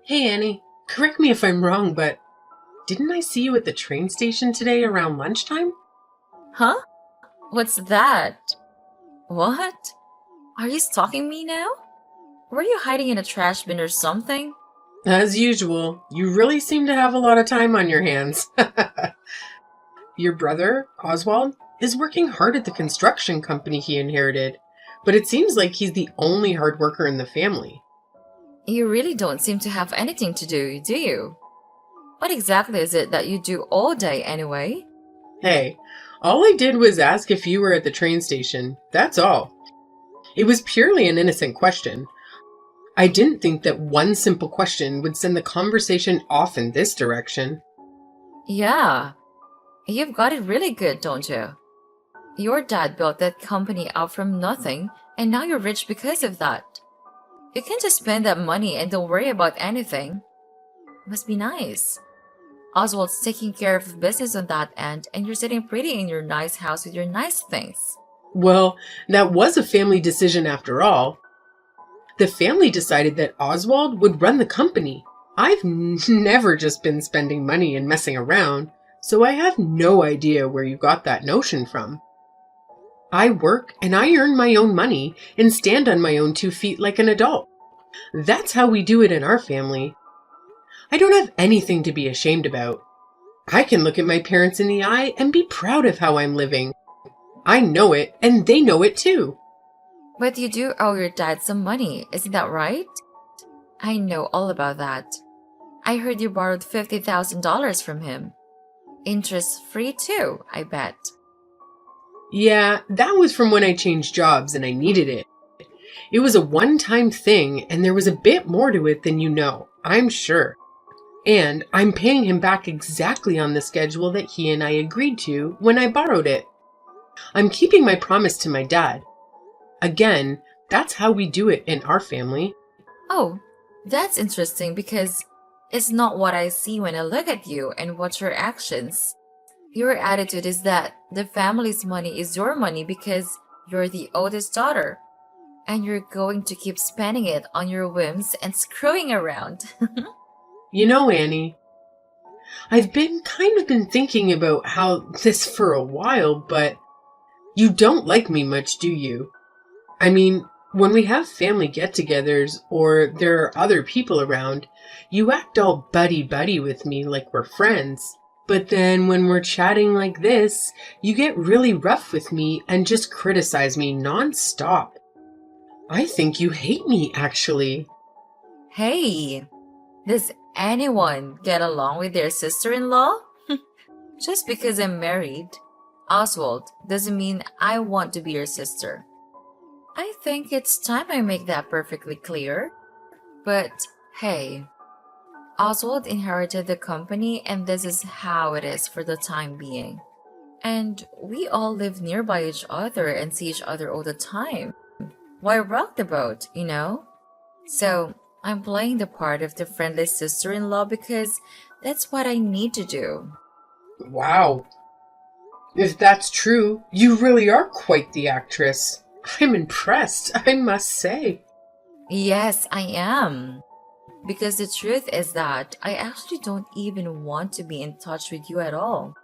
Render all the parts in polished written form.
Hey Annie, correct me if I'm wrong, but didn't I see you at the train station today around lunchtime? Huh? What's that? What? Are you stalking me now? Were you hiding in a trash bin or something? As usual, you really seem to have a lot of time on your hands. Your brother, Oswald, is working hard at the construction company he inherited, but it seems like he's the only hard worker in the family. You really don't seem to have anything to do you? What exactly is it that you do all day anyway? Hey, all I did was ask if you were at the train station. That's all. It was purely an innocent question. I didn't think that one simple question would send the conversation off in this direction. Yeah, you've got it really good, don't you? Your dad built that company out from nothing, and now you're rich because of that. You can just spend that money and don't worry about anything. Must be nice. Oswald's taking care of the business on that end, and you're sitting pretty in your nice house with your nice things. Well, that was a family decision after all. The family decided that Oswald would run the company. I've never just been spending money and messing around, so I have no idea where you got that notion from. I work and I earn my own money and stand on my own 2 feet like an adult. That's how we do it in our family. I don't have anything to be ashamed about. I can look at my parents in the eye and be proud of how I'm living. I know it, and they know it too. But you do owe your dad some money, isn't that right? I know all about that. I heard you borrowed $50,000 from him. Interest free too, I bet. Yeah, that was from when I changed jobs and I needed it. It was a one-time thing, and there was a bit more to it than you know, I'm sure. And I'm paying him back exactly on the schedule that he and I agreed to when I borrowed it. I'm keeping my promise to my dad. Again, that's how we do it in our family. Oh, that's interesting because it's not what I see when I look at you and watch your actions. Your attitude is that the family's money is your money because you're the oldest daughter, and you're going to keep spending it on your whims and screwing around. You know, Annie, I've been thinking about how this for a while, but you don't like me much, do you? I mean, when we have family get-togethers or there are other people around, you act all buddy-buddy with me like we're friends. But then when we're chatting like this, you get really rough with me and just criticize me non-stop. I think you hate me, actually. Hey, does anyone get along with their sister in law? Just because I'm married, Oswald, doesn't mean I want to be your sister. I think it's time I make that perfectly clear. But hey, Oswald inherited the company, and this is how it is for the time being. And we all live nearby each other and see each other all the time. Why rock the boat, you know? So I'm playing the part of the friendly sister in law because that's what I need to do. Wow. If that's true, you really are quite the actress. I'm impressed, I must say. Yes, I am. Because the truth is that I actually don't even want to be in touch with you at all,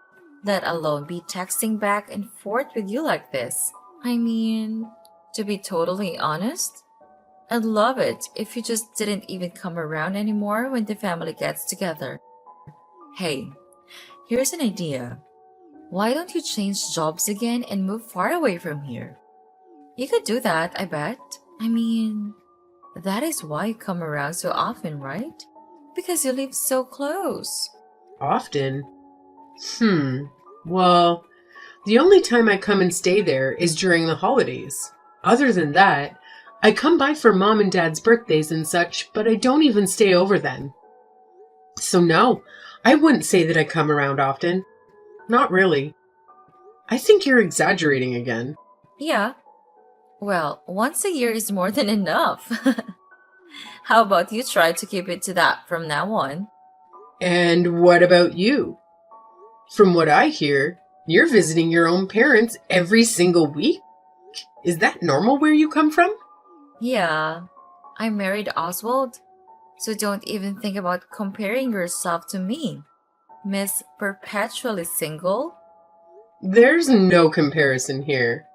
let alone be texting back and forth with you like this. I mean, to be totally honest, I'd love it if you just didn't even come around anymore when the family gets together. Hey, here's an idea. Why don't you change jobs again and move far away from here? You could do that, I bet. I mean, that is why you come around so often, right? Because you live so close. Often? Well, the only time I come and stay there is during the holidays. Other than that, I come by for mom and dad's birthdays and such, but I don't even stay over then. So no, I wouldn't say that I come around often. Not really. I think you're exaggerating again. Yeah, well, once a year is more than enough. How about you try to keep it to that from now on? And what about you? From what I hear, you're visiting your own parents every single week? Is that normal where you come from? Yeah, I married Oswald, So don't even think about comparing yourself to me, Miss Perpetually Single. There's no comparison here.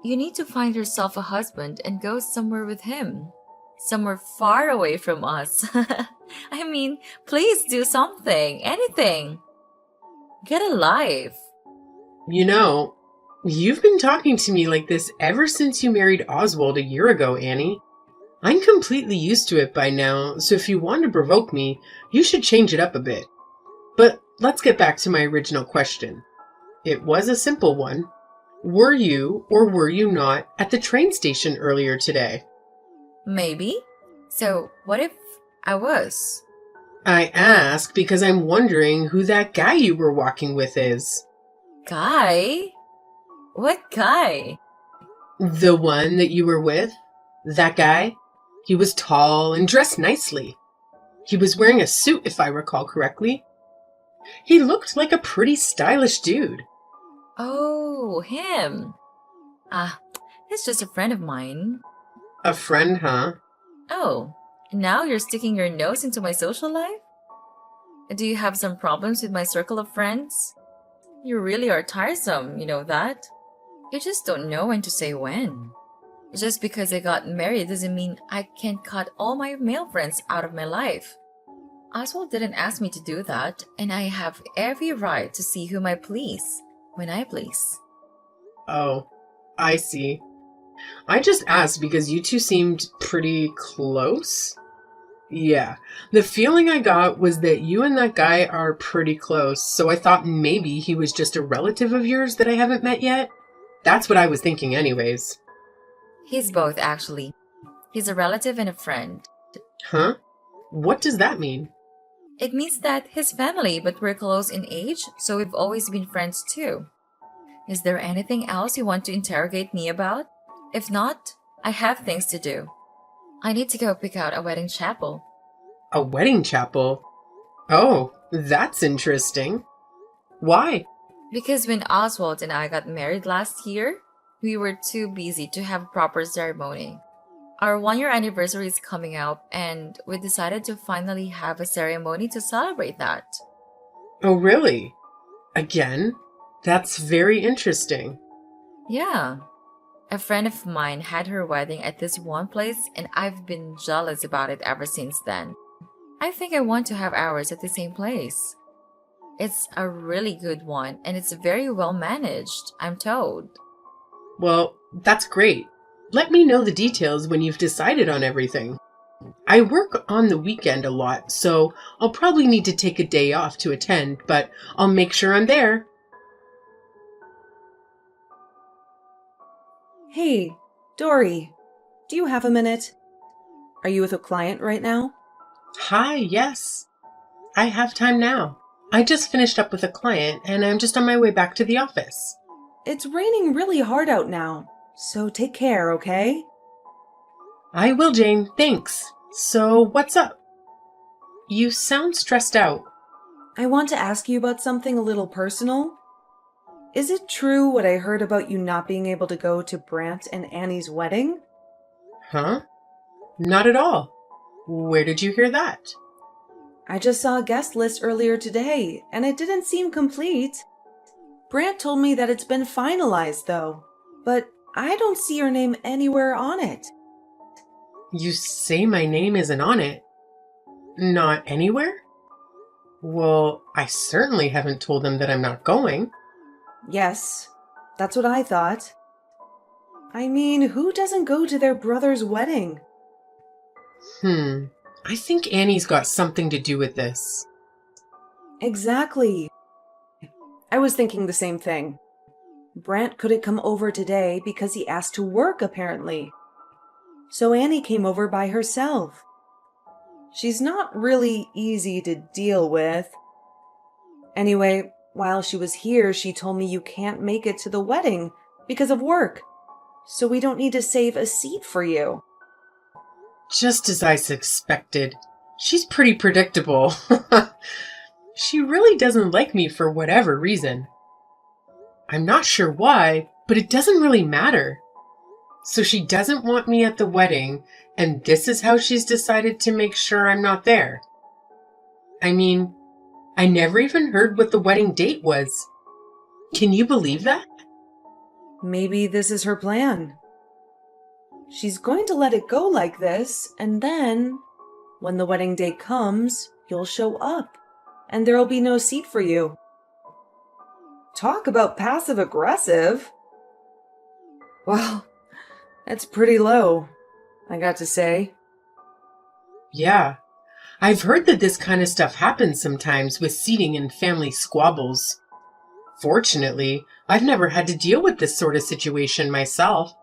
You need to find yourself a husband and go somewhere with him. Somewhere far away from us. I mean, please do something, anything. Get a life. You know, you've been talking to me like this ever since you married Oswald a year ago, Annie. I'm completely used to it by now, so if you want to provoke me, you should change it up a bit. But let's get back to my original question. It was a simple one. Were you or were you not at the train station earlier today? Maybe. So, what if I was? I ask because I'm wondering who that guy you were walking with is. Guy? What guy? The one that you were with? That guy? He was tall and dressed nicely. He was wearing a suit, if I recall correctly. He looked like a pretty stylish dude. Oh, him. He's just a friend of mine. A friend, huh? Oh, now you're sticking your nose into my social life? Do you have some problems with my circle of friends? You really are tiresome, you know that? You just don't know when to say when. Just because I got married doesn't mean I can cut all my male friends out of my life. Oswald didn't ask me to do that, and I have every right to see whom I please, when I please. Oh, I see. I just asked because you two seemed pretty close. Yeah, the feeling I got was that you and that guy are pretty close, so I thought maybe he was just a relative of yours that I haven't met yet. That's what I was thinking anyways. He's both, actually. He's a relative and a friend. Huh? What does that mean? It means that his family, but we're close in age, so we've always been friends too. Is there anything else you want to interrogate me about? If not, I have things to do. I need to go pick out a wedding chapel. A wedding chapel? Oh, that's interesting. Why? Because when Oswald and I got married last year, we were too busy to have a proper ceremony. Our 1-year anniversary is coming up, and we decided to finally have a ceremony to celebrate that. Oh, really? Again? That's very interesting. Yeah. A friend of mine had her wedding at this one place, and I've been jealous about it ever since then. I think I want to have ours at the same place. It's a really good one, and it's very well managed, I'm told. Well, that's great. Let me know the details when you've decided on everything. I work on the weekend a lot, so I'll probably need to take a day off to attend, but I'll make sure I'm there. Hey, Dory, do you have a minute? Are you with a client right now? Hi, yes. I have time now. I just finished up with a client, and I'm just on my way back to the office. It's raining really hard out now, so take care, okay? I will, Jane. Thanks. So, what's up? You sound stressed out. I want to ask you about something a little personal. Is it true what I heard about you not being able to go to Brant and Annie's wedding? Huh? Not at all. Where did you hear that? I just saw a guest list earlier today, and it didn't seem complete. Brant told me that it's been finalized, though, but I don't see your name anywhere on it. You say my name isn't on it? Not anywhere? Well, I certainly haven't told them that I'm not going. Yes, that's what I thought. I mean, who doesn't go to their brother's wedding? I think Annie's got something to do with this. Exactly. I was thinking the same thing. Brant couldn't come over today because he asked to work, apparently. So Annie came over by herself. She's not really easy to deal with. Anyway, while she was here, she told me you can't make it to the wedding because of work. So we don't need to save a seat for you. Just as I suspected. She's pretty predictable. She really doesn't like me for whatever reason. I'm not sure why, but it doesn't really matter. So she doesn't want me at the wedding, and this is how she's decided to make sure I'm not there. I mean, I never even heard what the wedding date was. Can you believe that? Maybe this is her plan. She's going to let it go like this, and then, when the wedding day comes, you'll show up, and there'll be no seat for you. Talk about passive-aggressive. Well, that's pretty low, I got to say. Yeah. I've heard that this kind of stuff happens sometimes with seating and family squabbles. Fortunately, I've never had to deal with this sort of situation myself.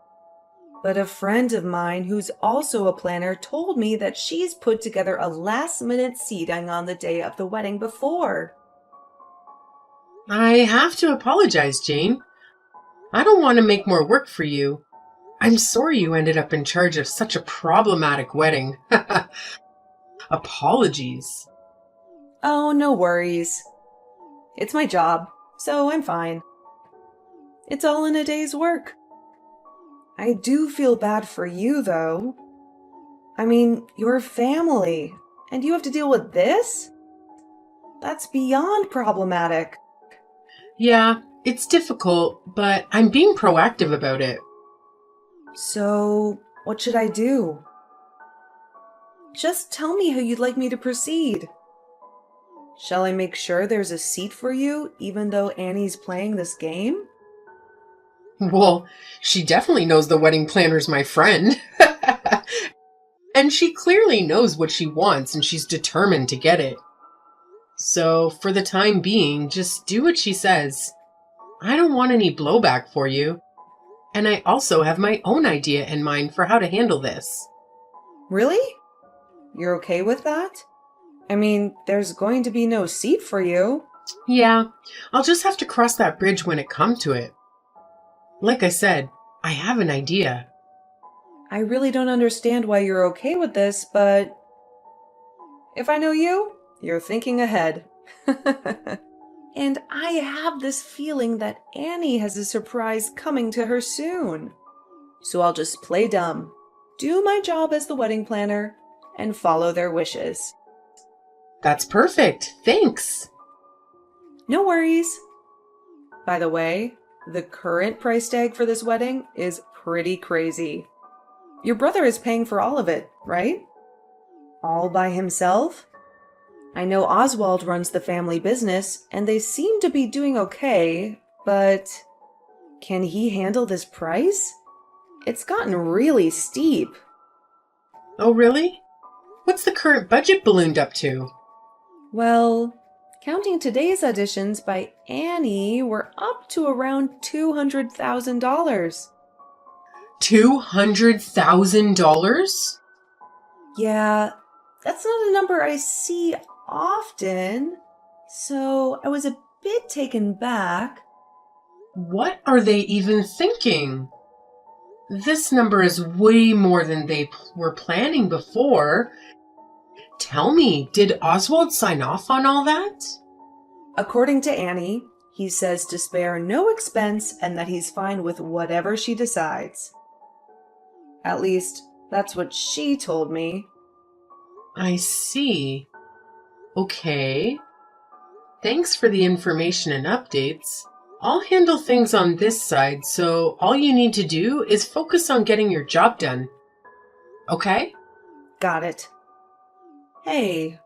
But a friend of mine who's also a planner told me that she's put together a last-minute seating on the day of the wedding before. I have to apologize, Jane. I don't want to make more work for you. I'm sorry you ended up in charge of such a problematic wedding. Apologies. Oh, no worries. It's my job, so I'm fine. It's all in a day's work. I do feel bad for you, though. I mean, you're family, and you have to deal with this? That's beyond problematic. Yeah, it's difficult, but I'm being proactive about it. So, what should I do? Just tell me how you'd like me to proceed. Shall I make sure there's a seat for you, even though Annie's playing this game? Well, she definitely knows the wedding planner's my friend. And she clearly knows what she wants, and she's determined to get it. So, for the time being, just do what she says. I don't want any blowback for you. And I also have my own idea in mind for how to handle this. Really? You're okay with that? I mean, there's going to be no seat for you. Yeah, I'll just have to cross that bridge when it comes to it. Like I said, I have an idea. I really don't understand why you're okay with this, but if I know you, you're thinking ahead. And I have this feeling that Annie has a surprise coming to her soon. So I'll just play dumb, do my job as the wedding planner, and follow their wishes. That's perfect. Thanks. No worries. By the way, the current price tag for this wedding is pretty crazy. Your brother is paying for all of it, right? All by himself? I know Oswald runs the family business, and they seem to be doing okay, but can he handle this price? It's gotten really steep. Oh, really? What's the current budget ballooned up to? Well, counting today's auditions by Annie, we're up to around $200,000. $200,000? Yeah, that's not a number I see often, so I was a bit taken back. What are they even thinking? This number is way more than they were planning before. Tell me, did Oswald sign off on all that? According to Annie, he says to spare no expense and that he's fine with whatever she decides. At least, that's what she told me. I see. Okay. Thanks for the information and updates. I'll handle things on this side, so all you need to do is focus on getting your job done. Okay? Got it. Hey,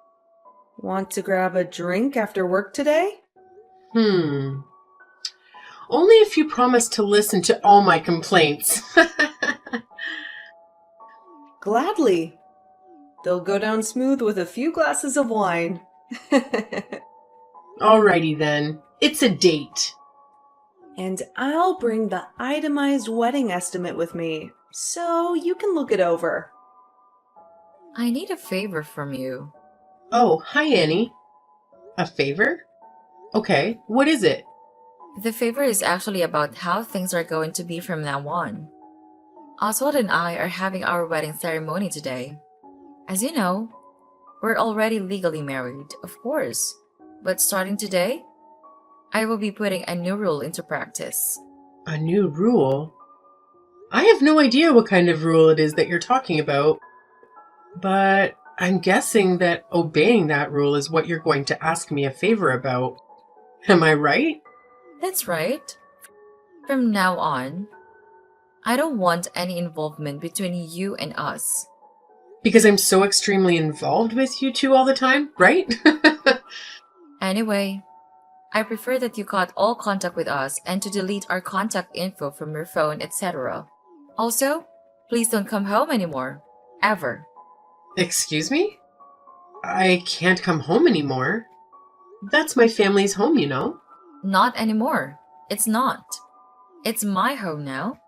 want to grab a drink after work today? Only if you promise to listen to all my complaints. Gladly. They'll go down smooth with a few glasses of wine. Alrighty then. It's a date. And I'll bring the itemized wedding estimate with me, so you can look it over. I need a favor from you. Oh, hi Annie. A favor? Okay, what is it? The favor is actually about how things are going to be from now on. Oswald and I are having our wedding ceremony today. As you know, we're already legally married, of course. But starting today, I will be putting a new rule into practice. A new rule? I have no idea what kind of rule it is that you're talking about, but I'm guessing that obeying that rule is what you're going to ask me a favor about. Am I right? That's right. From now on, I don't want any involvement between you and us. Because I'm so extremely involved with you two all the time, right? Anyway, I prefer that you cut all contact with us and to delete our contact info from your phone, etc. Also, please don't come home anymore. Ever. Excuse me? I can't come home anymore. That's my family's home, you know. Not anymore. It's not. It's my home now.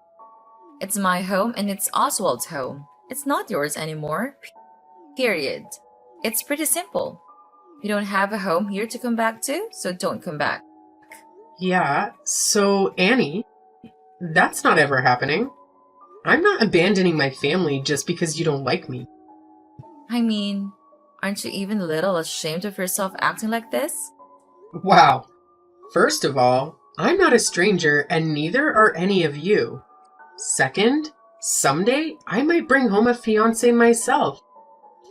It's my home and it's Oswald's home. It's not yours anymore. Period. It's pretty simple. You don't have a home here to come back to, so don't come back. Yeah, so Annie, that's not ever happening. I'm not abandoning my family just because you don't like me. I mean, aren't you even a little ashamed of yourself acting like this? Wow. First of all, I'm not a stranger and neither are any of you. Second, someday I might bring home a fiancé myself.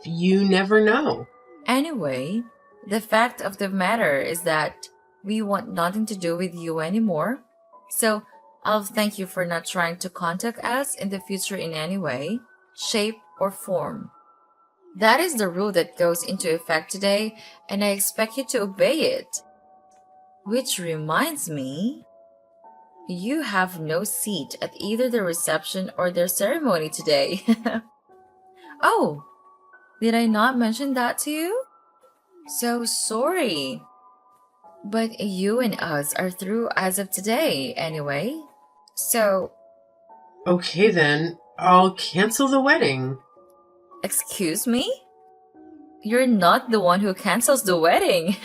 You never know. Anyway, the fact of the matter is that we want nothing to do with you anymore. So, I'll thank you for not trying to contact us in the future in any way, shape, or form. That is the rule that goes into effect today, and I expect you to obey it. Which reminds me, you have no seat at either the reception or their ceremony today. Oh, did I not mention that to you? So sorry. But you and us are through as of today, anyway. So, Okay then, I'll cancel the wedding. excuse me? You're not the one who cancels the wedding.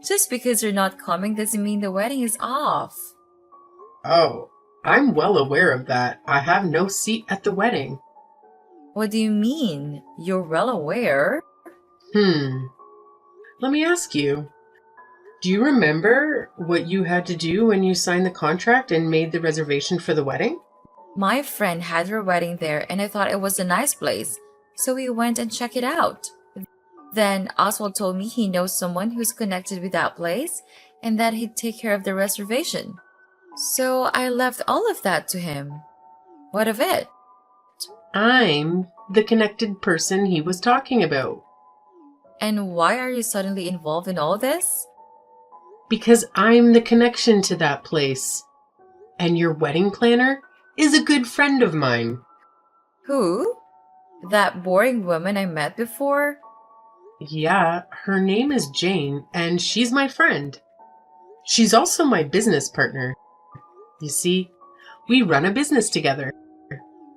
Just because you're not coming doesn't mean the wedding is off. Oh, I'm well aware of that. I have no seat at the wedding. What do you mean? You're well aware? Let me ask you. Do you remember what you had to do when you signed the contract and made the reservation for the wedding? My friend had her wedding there and I thought it was a nice place, so we went and checked it out. Then Oswald told me he knows someone who's connected with that place and that he'd take care of the reservation. So I left all of that to him. What of it? I'm the connected person he was talking about. And why are you suddenly involved in all this? Because I'm the connection to that place. And your wedding planner is a good friend of mine. Who? That boring woman I met before? Yeah, her name is Jane, and she's my friend. She's also my business partner. You see, we run a business together.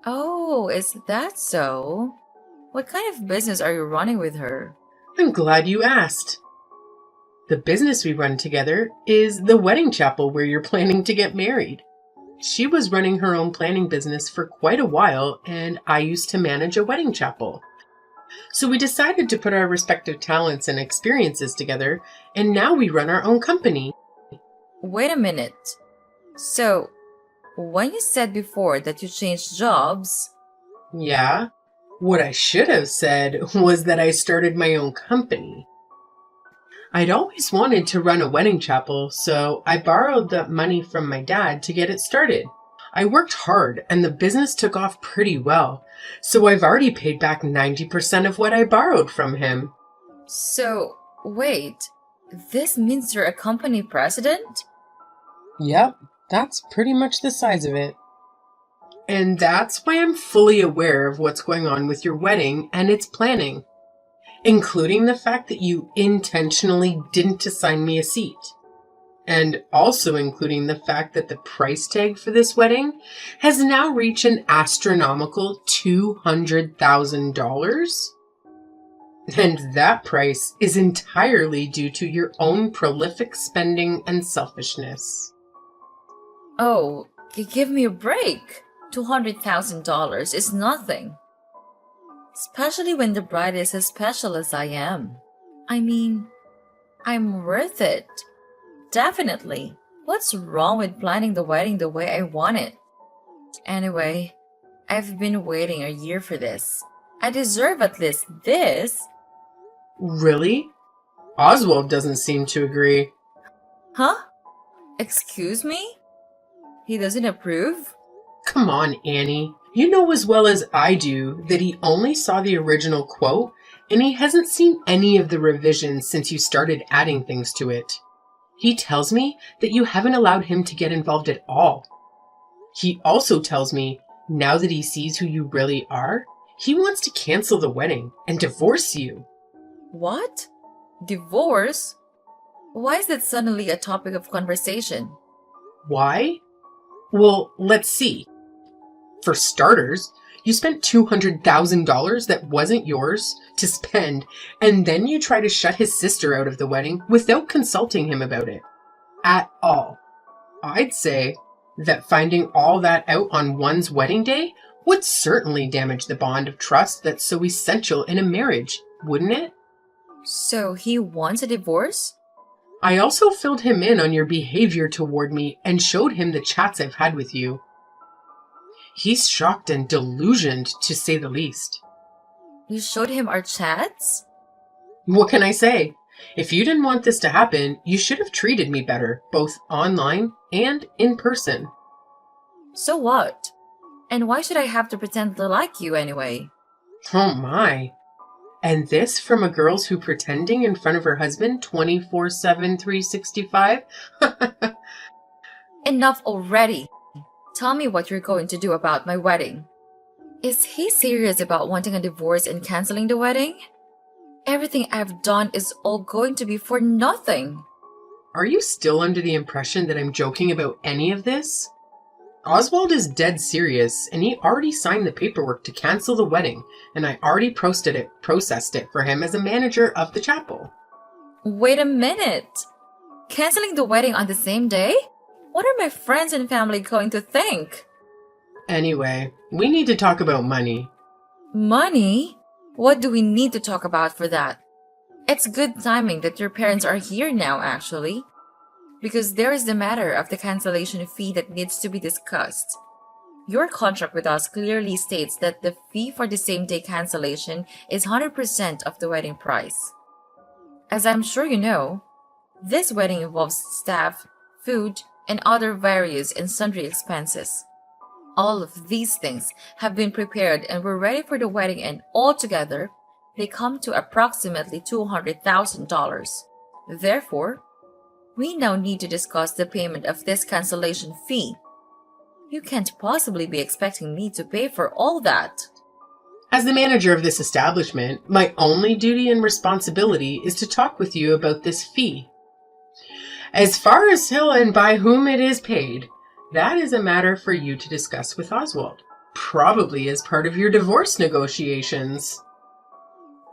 Oh, is that so? What kind of business are you running with her? I'm glad you asked. The business we run together is the wedding chapel where you're planning to get married. She was running her own planning business for quite a while, and I used to manage a wedding chapel. So we decided to put our respective talents and experiences together, and now we run our own company. Wait a minute. So, when you said before that you changed jobs, Yeah, what I should have said was that I started my own company. I'd always wanted to run a wedding chapel, so I borrowed the money from my dad to get it started. I worked hard and the business took off pretty well, so I've already paid back 90% of what I borrowed from him. so wait, this means you're a company president? Yep, that's pretty much the size of it. And that's why I'm fully aware of what's going on with your wedding and its planning, including the fact that you intentionally didn't assign me a seat. And also including the fact that the price tag for this wedding has now reached an astronomical $200,000. And that price is entirely due to your own prolific spending and selfishness. Oh, give me a break. $200,000 is nothing. Especially when the bride is as special as I am. I mean, I'm worth it. Definitely. What's wrong with planning the wedding the way I want it? Anyway, I've been waiting a year for this. I deserve at least this. Really? Oswald doesn't seem to agree. Huh? Excuse me? He doesn't approve? Come on, Annie. You know as well as I do that he only saw the original quote and he hasn't seen any of the revisions since you started adding things to it. He tells me that you haven't allowed him to get involved at all. He also tells me, now that he sees who you really are, he wants to cancel the wedding and divorce you. What? Divorce? Why is that suddenly a topic of conversation? Why? Well, let's see. For starters, you spent $200,000 that wasn't yours to spend, and then you try to shut his sister out of the wedding without consulting him about it. At all. I'd say that finding all that out on one's wedding day would certainly damage the bond of trust that's so essential in a marriage, wouldn't it? So he wants a divorce? I also filled him in on your behavior toward me and showed him the chats I've had with you. He's shocked and delusioned, to say the least. You showed him our chats? What can I say? If you didn't want this to happen, you should have treated me better, both online and in person. So what? And why should I have to pretend to like you anyway? Oh my. And this from a girl who's pretending in front of her husband 24/7, 365? Enough already. Tell me what you're going to do about my wedding. Is he serious about wanting a divorce and canceling the wedding? Everything I've done is all going to be for nothing. Are you still under the impression that I'm joking about any of this? Oswald is dead serious, and he already signed the paperwork to cancel the wedding, and I already processed it for him as a manager of the chapel. Wait a minute. Canceling the wedding on the same day? What are my friends and family going to think? Anyway, we need to talk about money. Money? What do we need to talk about for that? It's good timing that your parents are here now, actually. Because there is the matter of the cancellation fee that needs to be discussed. Your contract with us clearly states that the fee for the same-day cancellation is 100% of the wedding price. As I'm sure you know, this wedding involves staff, food, and other various and sundry expenses. All of these things have been prepared and we're ready for the wedding, and altogether, they come to approximately $200,000. Therefore, we now need to discuss the payment of this cancellation fee. You can't possibly be expecting me to pay for all that. As the manager of this establishment, my only duty and responsibility is to talk with you about this fee. As far as who and by whom it is paid, that is a matter for you to discuss with Oswald, probably as part of your divorce negotiations.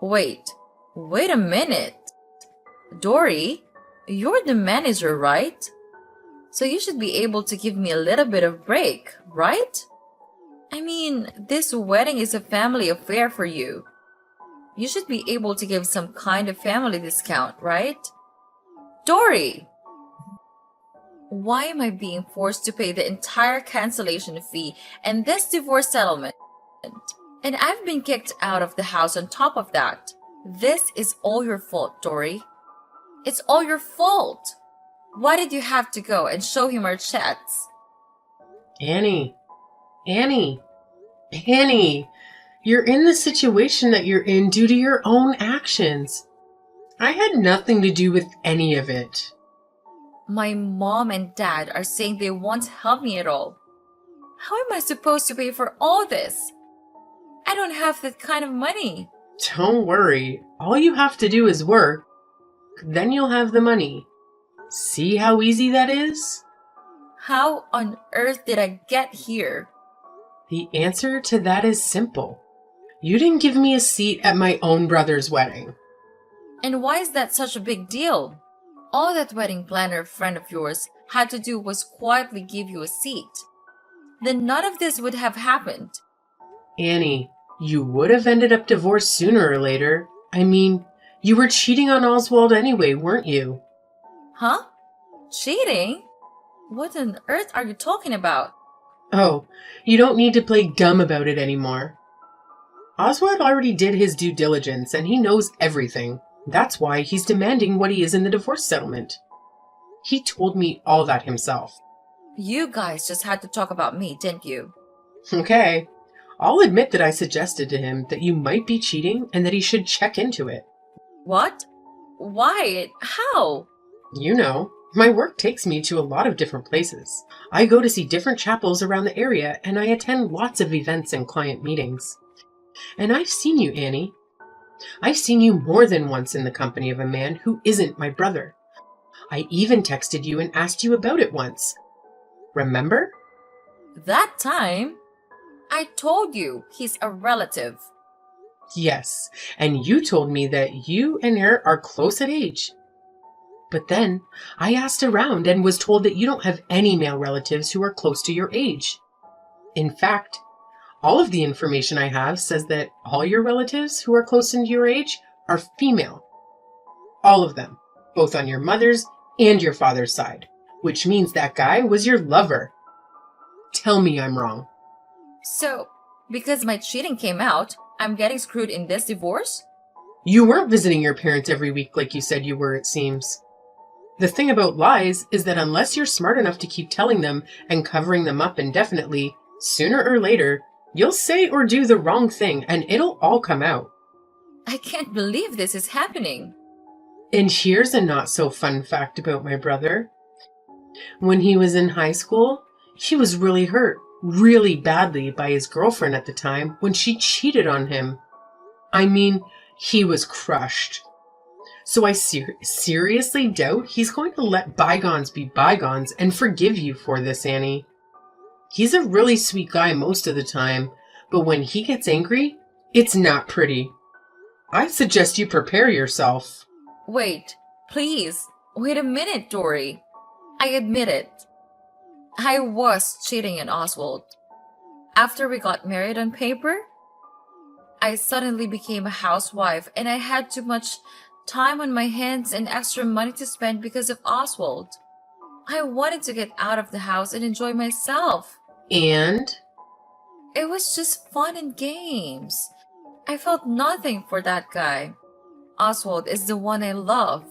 Wait a minute. Dory, you're the manager, right? So you should be able to give me a little bit of break, right? I mean, this wedding is a family affair for you. You should be able to give some kind of family discount, right? Dory! Why am I being forced to pay the entire cancellation fee and this divorce settlement? And I've been kicked out of the house on top of that. This is all your fault, Dory. It's all your fault. Why did you have to go and show him our chats? Annie, you're in the situation that you're in due to your own actions. I had nothing to do with any of it. My mom and dad are saying they won't help me at all. How am I supposed to pay for all this? I don't have that kind of money. Don't worry. All you have to do is work. Then you'll have the money. See how easy that is? How on earth did I get here? The answer to that is simple. You didn't give me a seat at my own brother's wedding. And why is that such a big deal? All that wedding planner friend of yours had to do was quietly give you a seat. Then none of this would have happened. Annie, you would have ended up divorced sooner or later. I mean, you were cheating on Oswald anyway, weren't you? Huh? Cheating? What on earth are you talking about? Oh, you don't need to play dumb about it anymore. Oswald already did his due diligence and he knows everything. That's why he's demanding what he is in the divorce settlement. He told me all that himself. You guys just had to talk about me, didn't you? Okay, I'll admit that I suggested to him that you might be cheating and that he should check into it. What? Why? How? You know, my work takes me to a lot of different places. I go to see different chapels around the area and I attend lots of events and client meetings. And I've seen you, Annie. I've seen you more than once in the company of a man who isn't my brother. I even texted you and asked you about it once. Remember? That time? I told you he's a relative. Yes, and you told me that you and her are close at age. But then I asked around and was told that you don't have any male relatives who are close to your age. In fact, all of the information I have says that all your relatives who are close to your age are female. All of them, both on your mother's and your father's side, which means that guy was your lover. Tell me I'm wrong. So, because my cheating came out, I'm getting screwed in this divorce? You weren't visiting your parents every week like you said you were, it seems. The thing about lies is that unless you're smart enough to keep telling them and covering them up indefinitely, sooner or later, you'll say or do the wrong thing and it'll all come out. I can't believe this is happening. And here's a not so fun fact about my brother. When he was in high school, he was really hurt, really badly by his girlfriend at the time when she cheated on him. I mean, he was crushed. So I seriously doubt he's going to let bygones be bygones and forgive you for this, Annie. He's a really sweet guy most of the time, but when he gets angry, it's not pretty. I suggest you prepare yourself. Wait, please. Wait a minute, Dory. I admit it. I was cheating on Oswald. After we got married on paper, I suddenly became a housewife and I had too much time on my hands and extra money to spend because of Oswald. I wanted to get out of the house and enjoy myself. And? It was just fun and games. I felt nothing for that guy. Oswald is the one I love.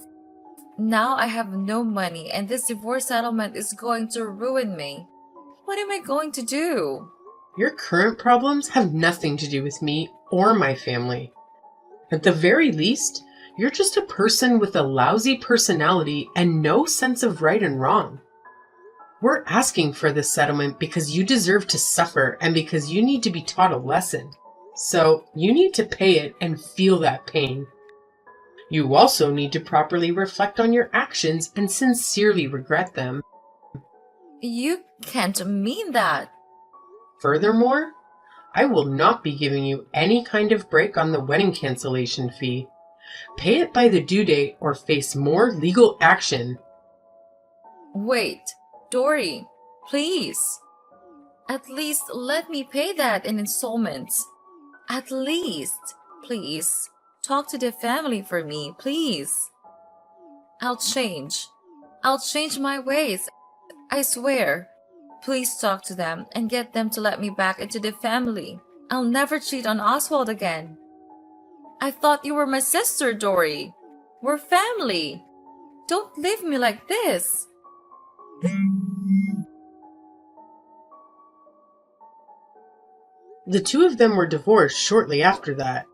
Now I have no money and this divorce settlement is going to ruin me. What am I going to do? Your current problems have nothing to do with me or my family. At the very least, you're just a person with a lousy personality and no sense of right and wrong. We're asking for this settlement because you deserve to suffer and because you need to be taught a lesson. So you need to pay it and feel that pain. You also need to properly reflect on your actions and sincerely regret them. You can't mean that. Furthermore, I will not be giving you any kind of break on the wedding cancellation fee. Pay it by the due date or face more legal action. Wait, Dory, please. At least let me pay that in installments. At least, please. Talk to the family for me, please. I'll change. I'll change my ways. I swear. Please talk to them and get them to let me back into the family. I'll never cheat on Oswald again. I thought you were my sister, Dory. We're family. Don't leave me like this. The two of them were divorced shortly after that.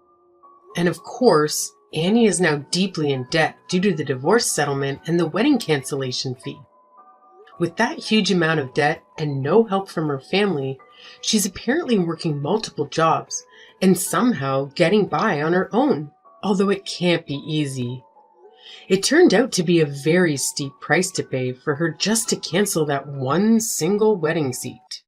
And of course, Annie is now deeply in debt due to the divorce settlement and the wedding cancellation fee. With that huge amount of debt and no help from her family, she's apparently working multiple jobs and somehow getting by on her own, although it can't be easy. It turned out to be a very steep price to pay for her just to cancel that one single wedding seat.